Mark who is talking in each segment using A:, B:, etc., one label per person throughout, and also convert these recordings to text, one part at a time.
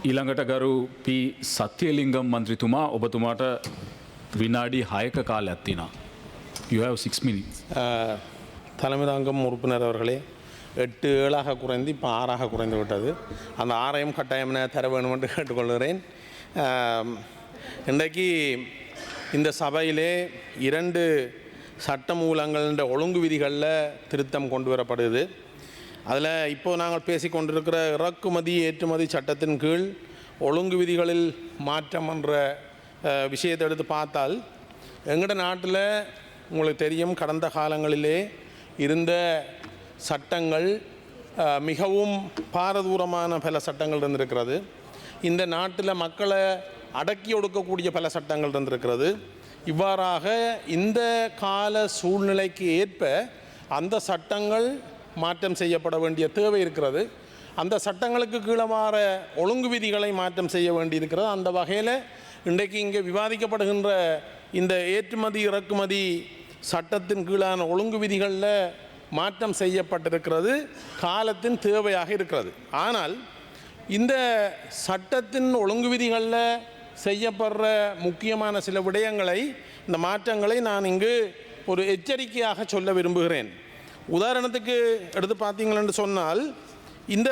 A: ඊළඟට ගරු පී සත්‍යලිංගම් මන්ත්‍රීතුමා ඔබතුමාට විනාඩි 6ක කාලයක් තියෙනවා. You have 6 minutes.
B: தலைமை தாங்கும் உறுப்பினர் அவர்களே, 8-7 குறைந்து இப்போ 6 குறைந்து விட்டது. அந்த 6ஐயும் கட்டாயம் தர வேண்டும் என்று கேட்டுக்கொள்கிறேன். இன்றைக்கு இந்த சபையிலே 2 சட்டமூலங்களின் ஒழுங்கு விதிகளில் திருத்தம் கொண்டு வரப்படுது. அதில் இப்போது நாங்கள் பேசிக்கொண்டிருக்கிற இறக்குமதி ஏற்றுமதி சட்டத்தின் கீழ் ஒழுங்கு விதிகளில் மாற்றம் என்ற விஷயத்தை எடுத்து பார்த்தால், எங்களோட நாட்டில் உங்களுக்கு தெரியும், கடந்த காலங்களிலே இருந்த சட்டங்கள் மிகவும் பாரதூரமான பல சட்டங்கள் இருந்திருக்கிறது. இந்த நாட்டில் மக்களை அடக்கி ஒடுக்கக்கூடிய பல சட்டங்கள் இருந்திருக்கிறது. இவ்வாறாக இந்த கால சூழ்நிலைக்கு ஏற்ப அந்த சட்டங்கள் மாற்றம் செய்யப்பட வேண்டிய தேவை இருக்கிறது. அந்த சட்டங்களுக்கு கீழமாற ஒழுங்கு விதிகளை மாற்றம் செய்ய வேண்டியிருக்கிறது. அந்த வகையில் இன்றைக்கு இங்கே விவாதிக்கப்படுகின்ற இந்த ஏற்றுமதி இறக்குமதி சட்டத்தின் கீழான ஒழுங்கு விதிகளில் மாற்றம் செய்யப்பட்டிருக்கிறது, காலத்தின் தேவையாக இருக்கிறது. ஆனால் இந்த சட்டத்தின் ஒழுங்கு விதிகளில் செய்யப்படுற முக்கியமான சில விடயங்களை, இந்த மாற்றங்களை நான் இங்கு ஒரு எச்சரிக்கையாக சொல்ல விரும்புகிறேன். உதாரணத்துக்கு எடுத்து பார்த்தீங்களென்று சொன்னால், இந்த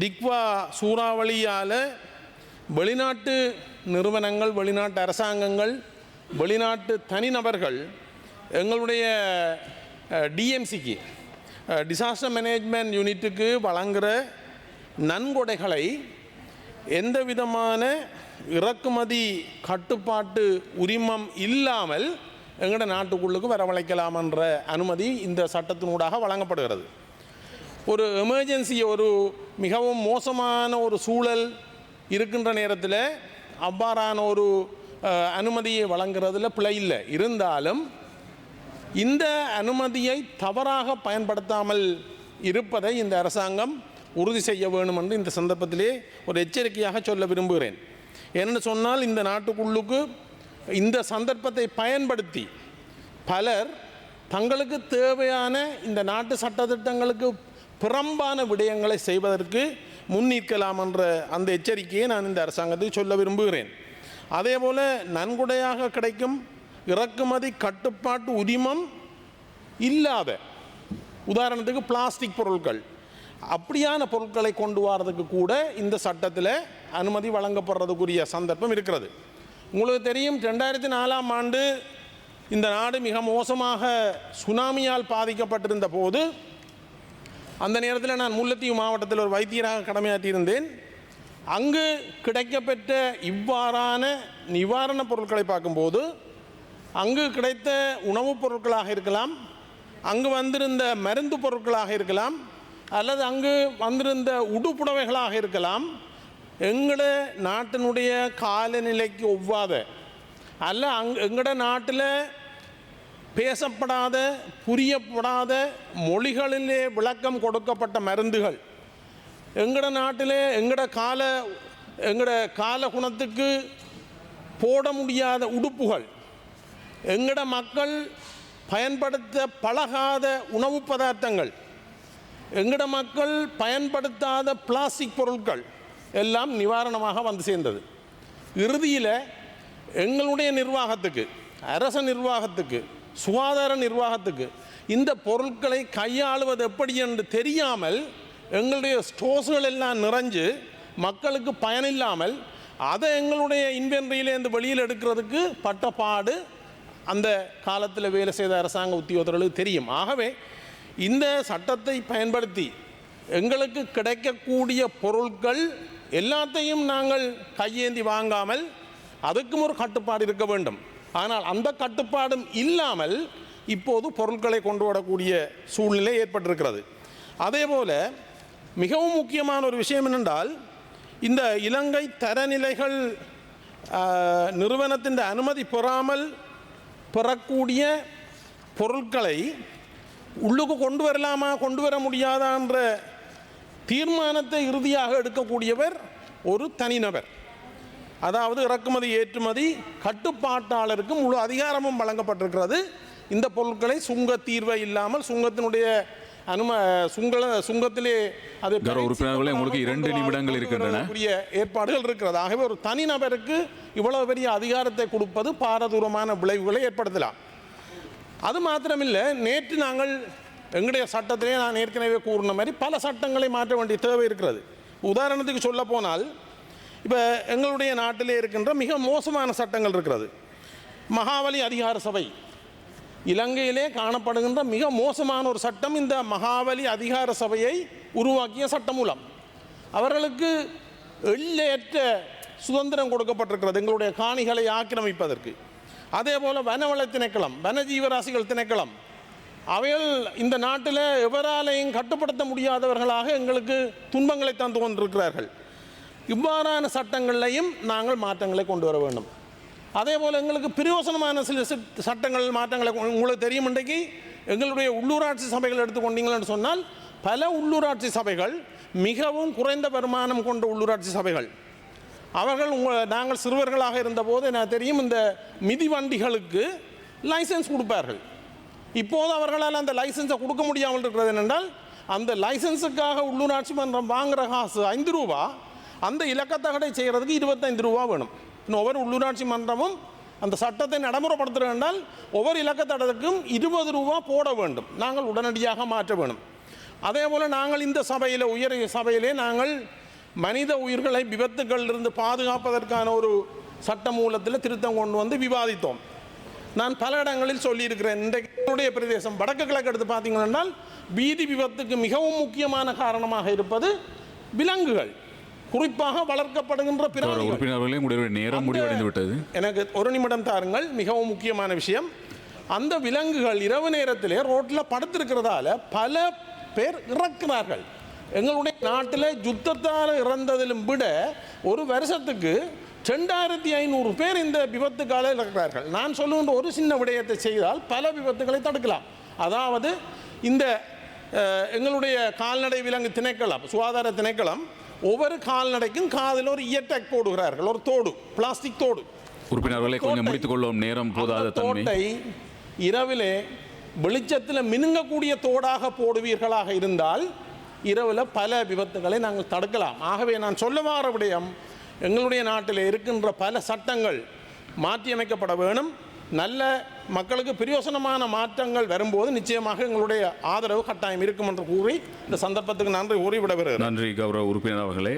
B: டிக்வா சூறாவளியால் வெளிநாட்டு நிறுவனங்கள், வெளிநாட்டு அரசாங்கங்கள், வெளிநாட்டு தனிநபர்கள் எங்களுடைய டிஎம்சிக்கு, டிசாஸ்டர் மேனேஜ்மெண்ட் யூனிட்டுக்கு வழங்குகிற நன்கொடைகளை எந்த விதமான இறக்குமதி கட்டுப்பாட்டு உரிமம் இல்லாமல் எங்களோட நாட்டுக்குள்ளுக்கு வரவழைக்கலாம் என்ற அனுமதி இந்த சட்டத்தினூடாக வழங்கப்படுகிறது. ஒரு எமர்ஜென்சி, ஒரு மிகவும் மோசமான ஒரு சூழல் இருக்கின்ற நேரத்தில் அவ்வாறான ஒரு அனுமதியை வழங்குறதுல பிழை இல்லை. இருந்தாலும் இந்த அனுமதியை தவறாக பயன்படுத்தாமல் இருப்பதை இந்த அரசாங்கம் உறுதி செய்ய வேண்டும் என்று இந்த சந்தர்ப்பத்திலே ஒரு எச்சரிக்கையாக சொல்ல விரும்புகிறேன். ஏனென்று சொன்னால், இந்த நாட்டுக்குள்ளுக்கு இந்த சந்தர்ப்பத்தை பயன்படுத்தி பலர் தங்களுக்கு தேவையான இந்த நாட்டு சட்டத்திட்டங்களுக்கு புறம்பான விடயங்களை செய்வதற்கு முன்னிற்கலாம் என்ற அந்த எச்சரிக்கையை நான் இந்த அரசாங்கத்துக்கு சொல்ல விரும்புகிறேன். அதே போல் நன்கொடையாக கிடைக்கும் இறக்குமதி கட்டுப்பாட்டு உரிமம் இல்லாத, உதாரணத்துக்கு பிளாஸ்டிக் பொருட்கள், அப்படியான பொருட்களை கொண்டு வரதுக்கு கூட இந்த சட்டத்தில் அனுமதி வழங்கப்படுறதுக்குரிய சந்தர்ப்பம் இருக்கிறது. உங்களுக்கு தெரியும், 2004ஆம் ஆண்டு இந்த நாடு மிக மோசமாக சுனாமியால் பாதிக்கப்பட்டிருந்த போது, அந்த நேரத்தில் நான் முல்லைத்தீவு மாவட்டத்தில் ஒரு வைத்தியராக கடமையாற்றியிருந்தேன். அங்கு கிடைக்கப்பெற்ற இவ்வாறான நிவாரணப் பொருட்களை பார்க்கும்போது, அங்கு கிடைத்த உணவுப் பொருட்களாக இருக்கலாம், அங்கு வந்திருந்த மருந்து பொருட்களாக இருக்கலாம், அல்லது அங்கு வந்திருந்த உடுப்புடவைகளாக இருக்கலாம், எங்களோட நாட்டினுடைய காலநிலைக்கு ஒவ்வாத, அல்ல எங்களோட நாட்டில் பேசப்படாத, புரியப்படாத மொழிகளிலே விளக்கம் கொடுக்கப்பட்ட மருந்துகள், எங்களோட நாட்டிலே எங்களோட கால குணத்துக்கு போட முடியாத உடுப்புகள், எங்களோட மக்கள் பயன்படுத்த பழகாத உணவு பதார்த்தங்கள், எங்களோட மக்கள் பயன்படுத்தாத பிளாஸ்டிக் பொருட்கள் எல்லாம் நிவாரணமாக வந்து சேர்ந்தது. இறுதியில் எங்களுடைய நிர்வாகத்துக்கு, அரச நிர்வாகத்துக்கு, சுகாதார நிர்வாகத்துக்கு இந்த பொருட்களை கையாளுவது எப்படி என்று தெரியாமல் எங்களுடைய ஸ்டோர்ஸ்கள் எல்லாம் நிறைஞ்சு மக்களுக்கு பயனில்லாமல் அதை எங்களுடைய இன்வென்ட்ரியிலேருந்து வெளியில் எடுக்கிறதுக்கு பட்டப்பாடு அந்த காலத்தில் வேலை செய்த அரசாங்க உத்தியோகத்தர்களுக்கு தெரியும். ஆகவே இந்த சட்டத்தை பயன்படுத்தி எங்களுக்கு கிடைக்கக்கூடிய பொருட்கள் எல்லாத்தையும் நாங்கள் கையேந்தி வாங்காமல் அதுக்கும் ஒரு கட்டுப்பாடு இருக்க வேண்டும். ஆனால் அந்த கட்டுப்பாடும் இல்லாமல் இப்போது பொருட்களை கொண்டு வரக்கூடிய சூழ்நிலை ஏற்பட்டிருக்கிறது. அதே போல் மிகவும் முக்கியமான ஒரு விஷயம் என்னென்றால், இந்த இலங்கை தரநிலைகள் நிறுவனத்தின் அனுமதி பெறாமல் பெறக்கூடிய பொருட்களை உள்ளுக்கு கொண்டு வரலாமா கொண்டு வர முடியாதா என்ற தீர்மானத்தை இறுதியாக எடுக்கக்கூடியவர் ஒரு தனிநபர். அதாவது இறக்குமதி ஏற்றுமதி கட்டுப்பாட்டாளருக்கு முழு அதிகாரமும் வழங்கப்பட்டிருக்கிறது. இந்த பொருட்களை சுங்க தீர்வை இல்லாமல், சுங்கத்தினுடைய சுங்கத்திலே அது
A: கௌரவ உறுப்பினர்களே, உங்களுக்கு 2 நிமிடங்கள் இருக்கின்றன.
B: ஏற்பாடுகள் இருக்கிறது. ஆகவே ஒரு தனிநபருக்கு இவ்வளவு பெரிய அதிகாரத்தை கொடுப்பது பாரதூரமான விளைவுகளை ஏற்படுத்தலாம். அது மாத்திரமில்லை, நேற்று நாங்கள் எங்களுடைய சட்டத்திலே நான் ஏற்கனவே கூறின மாதிரி பல சட்டங்களை மாற்ற வேண்டிய தேவை இருக்கிறது. உதாரணத்துக்கு சொல்ல போனால், இப்போ எங்களுடைய நாட்டிலே இருக்கின்ற மிக மோசமான சட்டங்கள் இருக்கிறது. மகாவலி அதிகார சபை இலங்கையிலே காணப்படுகின்ற மிக மோசமான ஒரு சட்டம். இந்த மகாவலி அதிகார சபையை உருவாக்கிய சட்டமூலம். அவர்களுக்கு எல்லையற்ற சுதந்திரம் கொடுக்கப்பட்டிருக்கிறது எங்களுடைய காணிகளை ஆக்கிரமிப்பதற்கு. அதே போல் வனவள திணைக்களம், வனஜீவராசிகள் திணைக்களம், அவைகள் இந்த நாட்டில் எவராலையும் கட்டுப்படுத்த முடியாதவர்களாக எங்களுக்கு துன்பங்களை தந்து கொண்டிருக்கிறார்கள். இவ்வாறான சட்டங்களையும் நாங்கள் மாற்றங்களை கொண்டு வர வேண்டும். அதே போல் எங்களுக்கு பிரயோசனமான சில சட்டங்கள் மாற்றங்களை உங்களுக்கு தெரியும். இன்றைக்கு எங்களுடைய உள்ளூராட்சி சபைகள் எடுத்துக்கொண்டீங்கன்னு சொன்னால் பல உள்ளூராட்சி சபைகள் மிகவும் குறைந்த வருமானம் கொண்ட உள்ளூராட்சி சபைகள். அவர்கள் நாங்கள் சிறுவர்களாக இருந்தபோது எனக்கு தெரியும், இந்த மிதிவண்டிகளுக்கு லைசன்ஸ் கொடுப்பார்கள். இப்போது அவர்களால் அந்த லைசன்ஸை கொடுக்க முடியாமல் இருக்கிறது. என்னென்றால் அந்த லைசன்ஸுக்காக உள்ளூராட்சி மன்றம் வாங்குகிற காசு 5 ரூபா, அந்த இலக்கத்தகடை செய்கிறதுக்கு 25 ரூபா வேணும். இன்னும் ஒவ்வொரு உள்ளூராட்சி மன்றமும் அந்த சட்டத்தை நடைமுறைப்படுத்துகிறோம் என்றால் ஒவ்வொரு இலக்கத்தடத்துக்கும் 20 ரூபா போட வேண்டும். நாங்கள் உடனடியாக மாற்ற வேணும். அதே போல் நாங்கள் இந்த சபையில், உயர் சபையிலே நாங்கள் மனித உயிர்களை விபத்துகளிலிருந்து பாதுகாப்பதற்கான ஒரு சட்ட மூலத்தில் திருத்தம் கொண்டு வந்து விவாதித்தோம். நான் பல இடங்களில் சொல்லியிருக்கிறேன். இன்றைய பிரதேசம் வடக்கு கிழக்கு எடுத்து பார்த்தீங்கன்னா வீதி விபத்துக்கு மிகவும் முக்கியமான காரணமாக இருப்பது விலங்குகள், குறிப்பாக வளர்க்கப்படுகின்ற
A: பிராணிகள். நேரம் முடிவடைந்து விட்டது.
B: எனக்கு 1 நிமிடம் தாருங்கள். மிகவும் முக்கியமான விஷயம், அந்த விலங்குகள் இரவு நேரத்திலே ரோட்டில் படுத்திருக்கிறதால பல பேர் இறக்கிறார்கள். எங்களுடைய நாட்டில் யுத்தத்தால் இறந்ததிலும் விட ஒரு வருஷத்துக்கு 2500 பேர் இந்த விபத்துக்கால இறக்கிறார்கள். நான் சொல்லுகின்ற ஒரு சின்ன விடயத்தை செய்தால் பல விபத்துகளை தடுக்கலாம். அதாவது இந்த எங்களுடைய கால்நடை விலங்கு திணைக்களம், சுகாதார திணைக்களம் ஒவ்வொரு கால்நடைக்கும் காதில் ஒரு இயர்டேக் போடுகிறார்கள், ஒரு தோடு, பிளாஸ்டிக் தோடு.
A: உறுப்பினர்களை கொஞ்சம் முடித்துக் கொள்ளும், நேரம் போதாத தன்மை.
B: தோட்டை இரவிலே வெளிச்சத்தில் மினுங்கக்கூடிய தோடாக போடுவீர்களாக இருந்தால் இரவில் பல விபத்துகளை நாங்கள் தடுக்கலாம். ஆகவே நான் சொல்ல வர விடயம், எங்களுடைய நாட்டில் இருக்கின்ற பல சட்டங்கள் மாற்றியமைக்கப்பட வேணும். நல்ல மக்களுக்கு பிரயோசனமான மாற்றங்கள் வரும்போது நிச்சயமாக எங்களுடைய ஆதரவு கட்டாயம் இருக்கும் என்று கூறி இந்த சந்தர்ப்பத்துக்கு நன்றி கூறி விட வருகிறேன்.
A: நன்றி கௌரவ உறுப்பினர் அவர்களே.